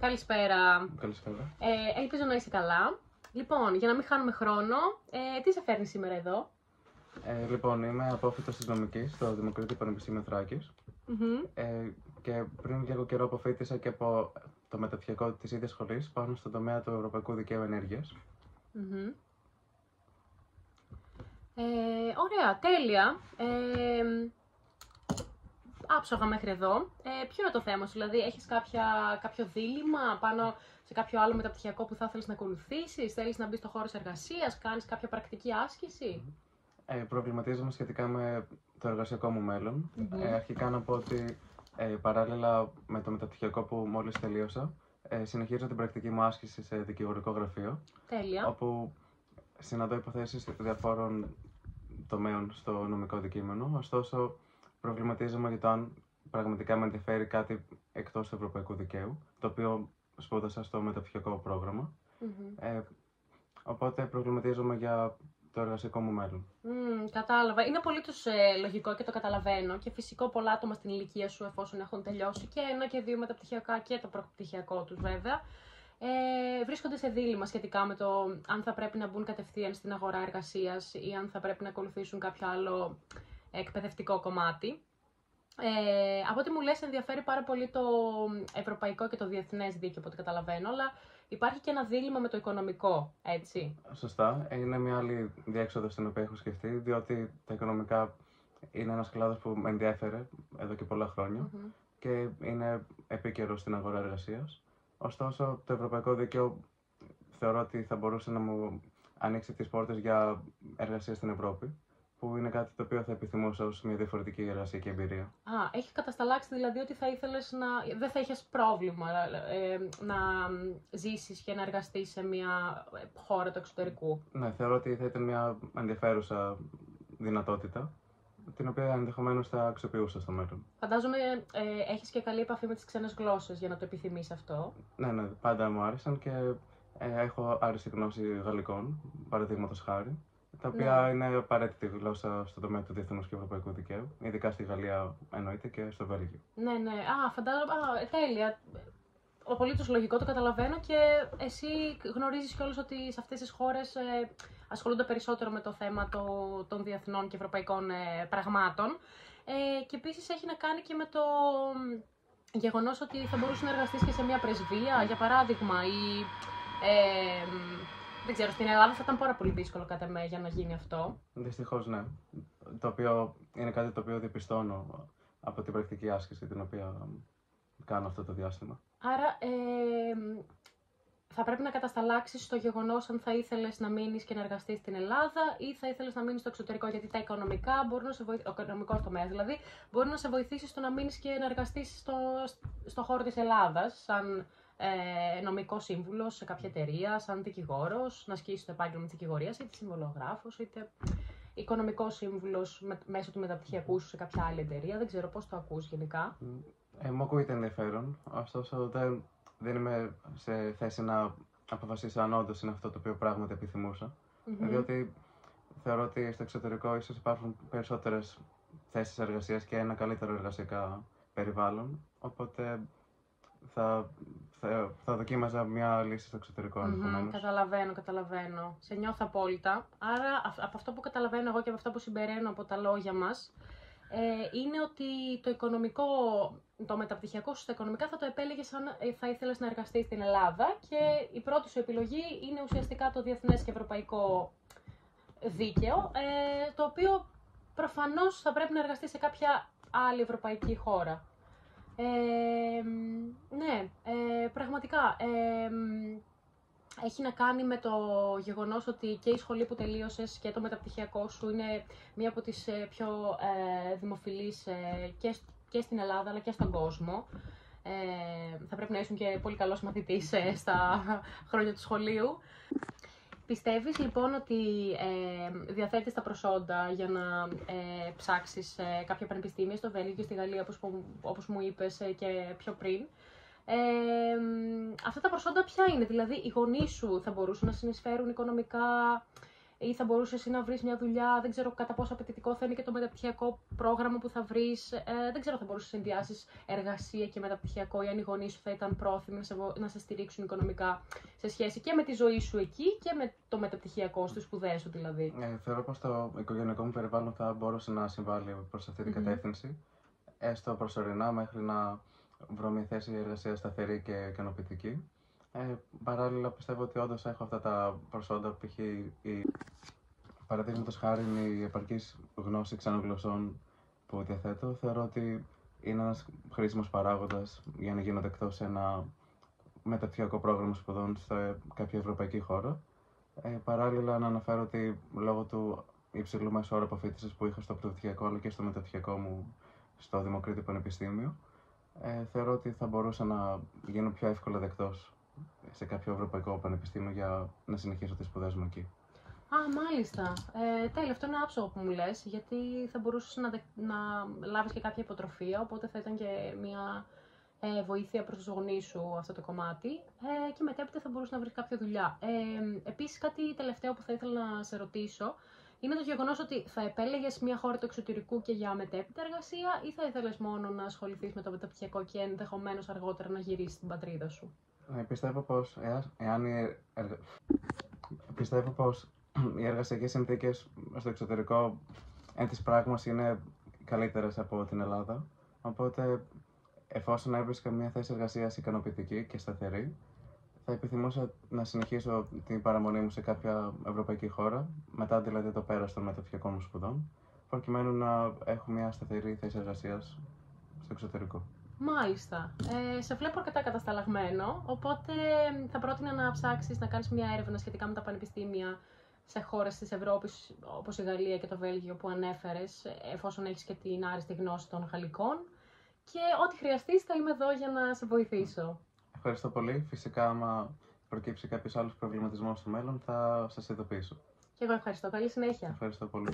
Καλησπέρα. Καλησπέρα. Ελπίζω να είσαι καλά. Λοιπόν, για να μην χάνουμε χρόνο, τι σε φέρνει σήμερα εδώ? Λοιπόν, είμαι απόφοιτος της νομικής στο Δημοκρατικό Πανεπιστήμιο Θράκης. Και πριν λίγο καιρό αποφοίτησα και από το μεταπτυχιακό της ίδιας σχολής πάνω στον τομέα του Ευρωπαϊκού Δικαίου Ενέργειας. Ωραία, τέλεια. Άψογα μέχρι εδώ. Ποιο είναι το θέμα σου, δηλαδή έχεις κάποιο δίλημμα πάνω σε κάποιο άλλο μεταπτυχιακό που θα ήθελες να ακολουθήσεις, θέλεις να μπεις στο χώρο εργασίας, κάνεις κάποια πρακτική άσκηση? Προβληματίζομαι σχετικά με το εργασιακό μου μέλλον. Αρχικά να πω ότι παράλληλα με το μεταπτυχιακό που μόλις τελείωσα, συνεχίζω την πρακτική μου άσκηση σε δικηγορικό γραφείο. Τέλεια. Όπου συναντώ υποθέσεις διαφόρων τομέων στο νομικό αντικείμενο. Ωστόσο, προβληματίζομαι για το αν πραγματικά με ενδιαφέρει κάτι εκτός του ευρωπαϊκού δικαίου, το οποίο σπούδασα στο μεταπτυχιακό πρόγραμμα. Οπότε προβληματίζομαι για το εργασιακό μου μέλλον. Κατάλαβα. Είναι απολύτως λογικό και το καταλαβαίνω και φυσικό πολλά άτομα στην ηλικία σου, εφόσον έχουν τελειώσει και ένα και δύο μεταπτυχιακά και το προπτυχιακό τους βέβαια, βρίσκονται σε δίλημμα σχετικά με το αν θα πρέπει να μπουν κατευθείαν στην αγορά εργασίας ή αν θα πρέπει να ακολουθήσουν κάποιο άλλο εκπαιδευτικό κομμάτι. Από ό,τι μου λες, ενδιαφέρει πάρα πολύ το ευρωπαϊκό και το διεθνές δίκαιο, από ό,τι καταλαβαίνω, αλλά υπάρχει και ένα δίλημμα με το οικονομικό, έτσι. Σωστά. Είναι μια άλλη διέξοδο στην οποία έχω σκεφτεί, διότι τα οικονομικά είναι ένας κλάδος που με ενδιέφερε εδώ και πολλά χρόνια και είναι επίκαιρο στην αγορά εργασίας. Ωστόσο, το ευρωπαϊκό δίκαιο θεωρώ ότι θα μπορούσε να μου ανοίξει τις πόρτες για εργασία στην Ευρώπη, που είναι κάτι το οποίο θα επιθυμούσα ως μια διαφορετική εργασιακή εμπειρία. Έχει κατασταλάξει δηλαδή ότι θα ήθελες δεν θα είχες πρόβλημα να ζήσεις και να εργαστείς σε μια χώρα του εξωτερικού. Ναι, θεωρώ ότι θα ήταν μια ενδιαφέρουσα δυνατότητα, την οποία ενδεχομένως θα αξιοποιούσα στο μέλλον. Φαντάζομαι έχεις και καλή επαφή με τις ξένες γλώσσες για να το επιθυμείς αυτό. Ναι, πάντα μου άρεσαν και έχω άριστη γνώση γαλλικών, παραδείγματος χάρη, τα οποία είναι απαραίτητη γλώσσα στον τομέα του διεθνούς και ευρωπαϊκού δικαίου, ειδικά στη Γαλλία εννοείται και στο Βέλγιο. Ναι. Φαντάζομαι. Τέλεια. Απολύτως λογικό, το καταλαβαίνω και εσύ γνωρίζεις κιόλας ότι σε αυτές τις χώρες ασχολούνται περισσότερο με το θέμα των διεθνών και ευρωπαϊκών πραγμάτων. Και επίσης έχει να κάνει και με το γεγονός ότι θα μπορούσε να εργαστείς και σε μια πρεσβεία, για παράδειγμα, ή δεν ξέρω, στην Ελλάδα θα ήταν πάρα πολύ δύσκολο κατά με για να γίνει αυτό. Δυστυχώς ναι. Το οποίο είναι κάτι το οποίο διαπιστώνω από την πρακτική άσκηση την οποία κάνω αυτό το διάστημα. Άρα θα πρέπει να κατασταλάξεις το γεγονός αν θα ήθελες να μείνεις και να εργαστείς στην Ελλάδα ή θα ήθελες να μείνεις στο εξωτερικό, γιατί τα οικονομικά μπορούν να σε βοηθήσουν, ο οικονομικός τομέας δηλαδή, μπορεί να σε βοηθήσει στο να μείνεις και να εργαστείς στο χώρο της Ελλάδας, σαν νομικός σύμβουλος σε κάποια εταιρεία, σαν δικηγόρος, να ασκήσεις το επάγγελμα της δικηγορίας, είτε συμβολογράφος, είτε οικονομικός σύμβουλος μέσω του μεταπτυχιακού σου σε κάποια άλλη εταιρεία. Δεν ξέρω πώς το ακούς γενικά. Μου ακούγεται ενδιαφέρον, ωστόσο δεν είμαι σε θέση να αποφασίσω αν όντως είναι αυτό το οποίο πράγματι επιθυμούσα. Διότι θεωρώ ότι στο εξωτερικό ίσως υπάρχουν περισσότερες θέσεις εργασίας και ένα καλύτερο εργασιακά περιβάλλον. Οπότε θα δοκίμαζα μια λύση στο εξωτερικό ενδεχομένως. Καταλαβαίνω. Σε νιώθω απόλυτα. Άρα, από αυτό που καταλαβαίνω εγώ και από αυτά που συμπεραίνω από τα λόγια μας, είναι ότι το μεταπτυχιακό σου στα οικονομικά θα το επέλεγες αν θα ήθελες να εργαστείς στην Ελλάδα και η πρώτη σου επιλογή είναι ουσιαστικά το διεθνές και ευρωπαϊκό δίκαιο, το οποίο προφανώς θα πρέπει να εργαστείς σε κάποια άλλη ευρωπαϊκή χώρα. Πραγματικά. Έχει να κάνει με το γεγονός ότι και η σχολή που τελείωσες και το μεταπτυχιακό σου είναι μία από τις πιο δημοφιλείς και στην Ελλάδα αλλά και στον κόσμο. Θα πρέπει να ήσουν και πολύ καλός μαθητής στα χρόνια του σχολείου. Πιστεύεις λοιπόν ότι διαθέτεις τα προσόντα για να ψάξεις κάποια πανεπιστήμια στο Βέλγιο και στη Γαλλία, όπως μου είπες και πιο πριν? Αυτά τα προσόντα ποια είναι, δηλαδή οι γονείς σου θα μπορούσαν να συνεισφέρουν οικονομικά ή θα μπορούσε εσύ να βρει μια δουλειά. Δεν ξέρω κατά πόσο απαιτητικό θα είναι και το μεταπτυχιακό πρόγραμμα που θα βρει. Δεν ξέρω, θα μπορούσε να συνδυάσει εργασία και μεταπτυχιακό, ή αν οι γονεί σου θα ήταν πρόθυμοι να σε στηρίξουν οικονομικά σε σχέση και με τη ζωή σου εκεί και με το μεταπτυχιακό, στις σπουδές σου δηλαδή. Θεωρώ πως το οικογενειακό μου περιβάλλον θα μπορούσε να συμβάλλει προς αυτή την κατεύθυνση, έστω προσωρινά μέχρι να βρω μια θέση εργασίας σταθερή και ικανοποιητική. Παράλληλα, πιστεύω ότι όντως έχω αυτά τα προσόντα, π.χ. παραδείγματος χάρη η επαρκής γνώση ξένων γλωσσών που διαθέτω. Θεωρώ ότι είναι ένας χρήσιμος παράγοντας για να γίνω δεκτός σε ένα μεταπτυχιακό πρόγραμμα σπουδών σε κάποια ευρωπαϊκή χώρα. Παράλληλα, να αναφέρω ότι λόγω του υψηλού μέσου όρου αποφοίτησης που είχα στο πρωτοπτυχιακό αλλά και στο μεταπτυχιακό μου στο Δημοκρίτη Πανεπιστήμιο, θεωρώ ότι θα μπορούσα να γίνω πιο εύκολα δεκτός σε κάποιο ευρωπαϊκό πανεπιστήμιο για να συνεχίσω τις σπουδές μου εκεί. Μάλιστα. Τέλεια, αυτό είναι άψογο που μου λες, γιατί θα μπορούσες να λάβεις και κάποια υποτροφία, οπότε θα ήταν και μια βοήθεια προς τους γονείς σου αυτό το κομμάτι, και μετέπειτα θα μπορούσε να βρεις κάποια δουλειά. Επίσης, κάτι τελευταίο που θα ήθελα να σε ρωτήσω είναι το γεγονός ότι θα επέλεγες μια χώρα του εξωτερικού και για μετέπειτα εργασία, ή θα ήθελες μόνο να ασχοληθείς με το μεταπτυχιακό και ενδεχομένως αργότερα να γυρίσεις στην πατρίδα σου? Πιστεύω πως οι εργασιακές συνθήκες στο εξωτερικό εν της πράγμας είναι καλύτερες από την Ελλάδα. Οπότε, εφόσον έβρισκα μια θέση εργασίας ικανοποιητική και σταθερή, θα επιθυμούσα να συνεχίσω την παραμονή μου σε κάποια ευρωπαϊκή χώρα, μετά δηλαδή το πέρας των μεταπτυχιακών μου σπουδών, προκειμένου να έχω μια σταθερή θέση εργασίας στο εξωτερικό. Μάλιστα. Σε βλέπω αρκετά κατασταλαγμένο, οπότε θα πρότεινα να ψάξεις να κάνεις μια έρευνα σχετικά με τα πανεπιστήμια σε χώρες της Ευρώπης, όπως η Γαλλία και το Βέλγιο που ανέφερες, εφόσον έχεις και την άριστη γνώση των γαλλικών. Και ό,τι χρειαστείς θα είμαι εδώ για να σε βοηθήσω. Ευχαριστώ πολύ. Φυσικά, άμα προκύψει κάποιος άλλος προβληματισμός στο μέλλον, θα σας ειδοποιήσω. Και εγώ ευχαριστώ. Καλή συνέχεια. Ευχαριστώ πολύ.